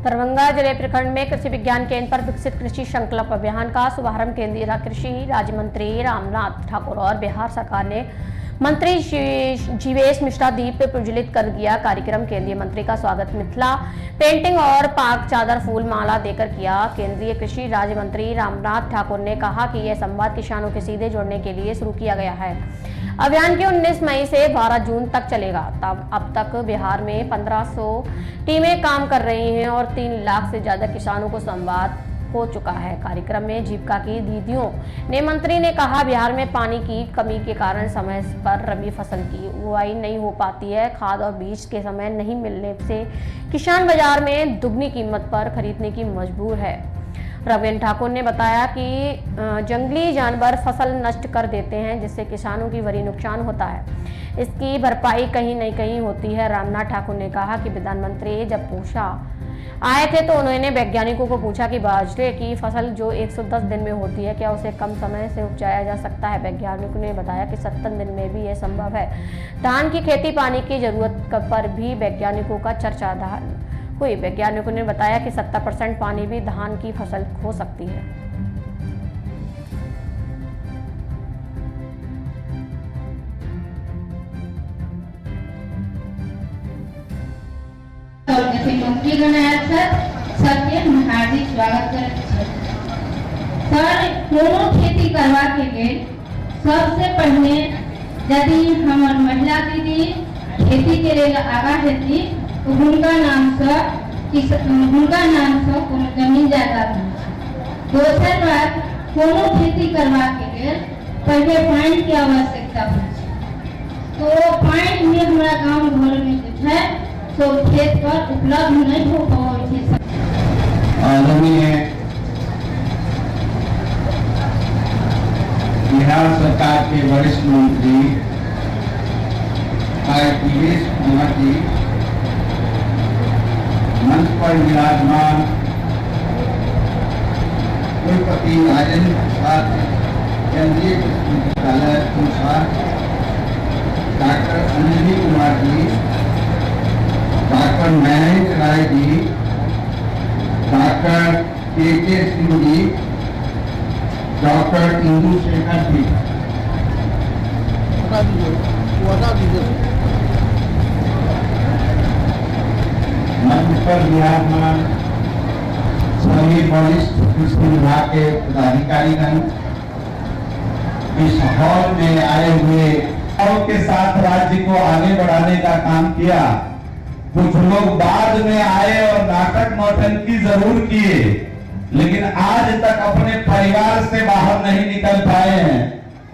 दरभंगा जिले प्रखंड में कृषि विज्ञान केंद्र पर विकसित कृषि संकल्प अभियान का शुभारंभ केंद्रीय कृषि राज्य मंत्री रामनाथ ठाकुर और बिहार सरकार ने मंत्री जीवेश मिश्रा दीप प्रज्वलित कर दिया। कार्यक्रम केंद्रीय मंत्री का स्वागत मिथिला पेंटिंग और पाक चादर फूल माला देकर किया। केंद्रीय कृषि राज्य मंत्री रामनाथ ठाकुर ने कहा कि यह संवाद किसानों के सीधे जोड़ने के लिए शुरू किया गया है। अभियान के 19 मई से 12 जून तक चलेगा। तब अब तक बिहार में 1500 टीमें काम कर रही हैं और 3 लाख से ज्यादा किसानों को संवाद हो चुका है। कार्यक्रम में जीविका की दीदियों ने मंत्री ने कहा, बिहार में पानी की कमी के कारण समय पर रबी फसल की बुआई नहीं हो पाती है। खाद और बीज के समय नहीं मिलने से किसान बाजार में दुगनी कीमत पर खरीदने की मजबूर है। रविन्द्र ठाकुर ने बताया कि जंगली जानवर फसल नष्ट कर देते हैं, जिससे किसानों की भारी नुकसान होता है। इसकी भरपाई कहीं न कहीं होती है। रामनाथ ठाकुर ने कहा कि प्रधानमंत्री जब पूछा आए थे तो उन्होंने वैज्ञानिकों को पूछा कि बाजरे की फसल जो 110 दिन में होती है, क्या उसे कम समय से उपजाया जा सकता है। वैज्ञानिकों ने बताया कि 70 दिन में भी यह संभव है। धान की खेती पानी की जरूरत पर भी वैज्ञानिकों का चर्चा हुई। वैज्ञानिकों ने बताया कि 70% पानी भी धान की फसल हो सकती है। मंत्रीगण सबके हार्दिक स्वागत करे। सर कोनो खेती करवा के लिए सबसे पहले यदि हमार महिला दीदी खेती के लिए आगा हेती तो उनका नाम से कोनो जमीन जायदाद है। दूसरी बात, कोनो खेती करवा के लिए पहले पानी की आवश्यकता है। तो पानी में हमारा गांव घर में कुछ है तो खेत पर उपलब्ध नहीं हो पाए। बिहार सरकार के वरिष्ठ मंत्री जीवेश मिश्रा जी, मंच पर विराजमान कुलपति राजेंद्र प्रसाद, केंद्रीय विश्वविद्यालय doctor Anjali Kumar ji, doctor Mahesh Rai ji, doctor के सिंह जी, डॉक्टर इंदु शेखर जी, मंच पर विराजमान सभी वरिष्ठ कृषि विभाग के पदाधिकारीगण, इस हॉल में आए हुए और के साथ राज्य को आगे बढ़ाने का काम किया। कुछ लोग बाद में आए और नाटक नौटंकी जरूर किए, लेकिन आज तक अपने परिवार से बाहर नहीं निकल पाए हैं।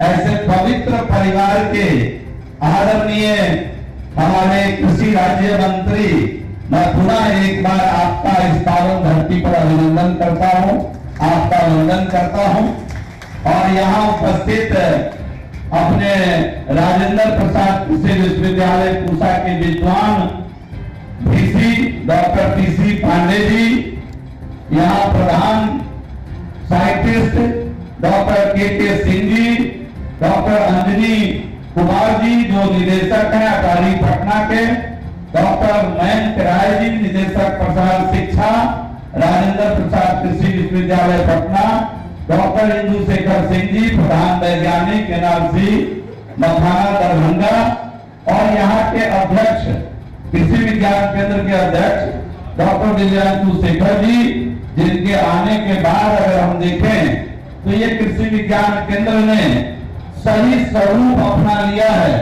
ऐसे पवित्र परिवार के आदरणीय हमारे कृषि राज्य मंत्री, मैं पुनः एक बार आपका इस पावन धरती पर अभिनंदन करता हूं, आपका वंदन करता हूं। और यहाँ उपस्थित अपने राजेंद्र प्रसाद कृषि विश्वविद्यालय पूसा के विद्वान VC doctor TC Pandey ji, यहाँ प्रधान साइंटिस्ट डॉक्टर के सिंह जी, डॉक्टर अंजलि कुमार जी जो निदेशक हैं अटारी पटना के, डॉक्टर महेश राय जी निदेशक प्रसार शिक्षा राजेंद्र प्रसाद कृषि विश्वविद्यालय पटना, डॉक्टर इंदु शेखर सिंह जी प्रधान वैज्ञानिक एनआरसी मथाना दरभंगा, और यहाँ के अध्यक्ष कृषि विज्ञान केंद्र के अध्यक्ष डॉक्टर दिव्यांशु शेखर जी, जिनके आने के बाद अगर हम देखें तो ये कृषि विज्ञान केंद्र ने सही स्वरूप अपना लिया है।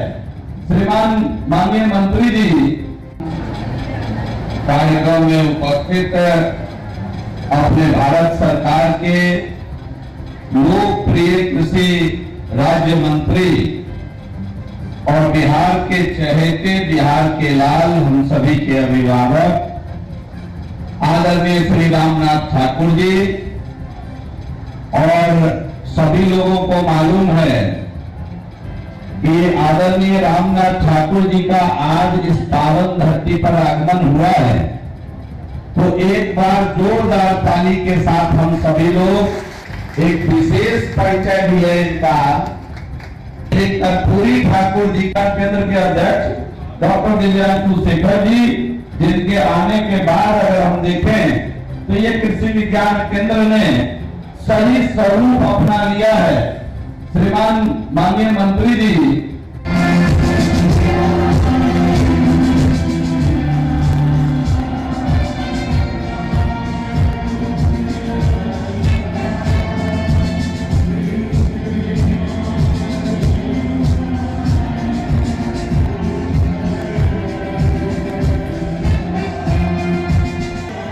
श्रीमान माननीय मंत्री जी कार्यक्रम में उपस्थित अपने भारत सरकार के लोकप्रिय कृषि राज्य मंत्री और बिहार के चहेते, बिहार के लाल, हम सभी के अभिभावक आदरणीय श्री रामनाथ ठाकुर जी, और सभी लोगों को मालूम है कि आदरणीय रामनाथ ठाकुर जी का आज इस पावन धरती पर आगमन हुआ है। तो एक बार जोरदार ताली के साथ हम सभी लोग एक विशेष परिचय भी है इनका। एक कर्पूरी ठाकुर जी का केंद्र के अध्यक्ष डॉक्टर दिव्यांशु शेखर जी, जिनके आने के बाद अगर हम देखें तो ये कृषि विज्ञान केंद्र ने सही स्वरूप अपना लिया है। श्रीमान माननीय मंत्री जी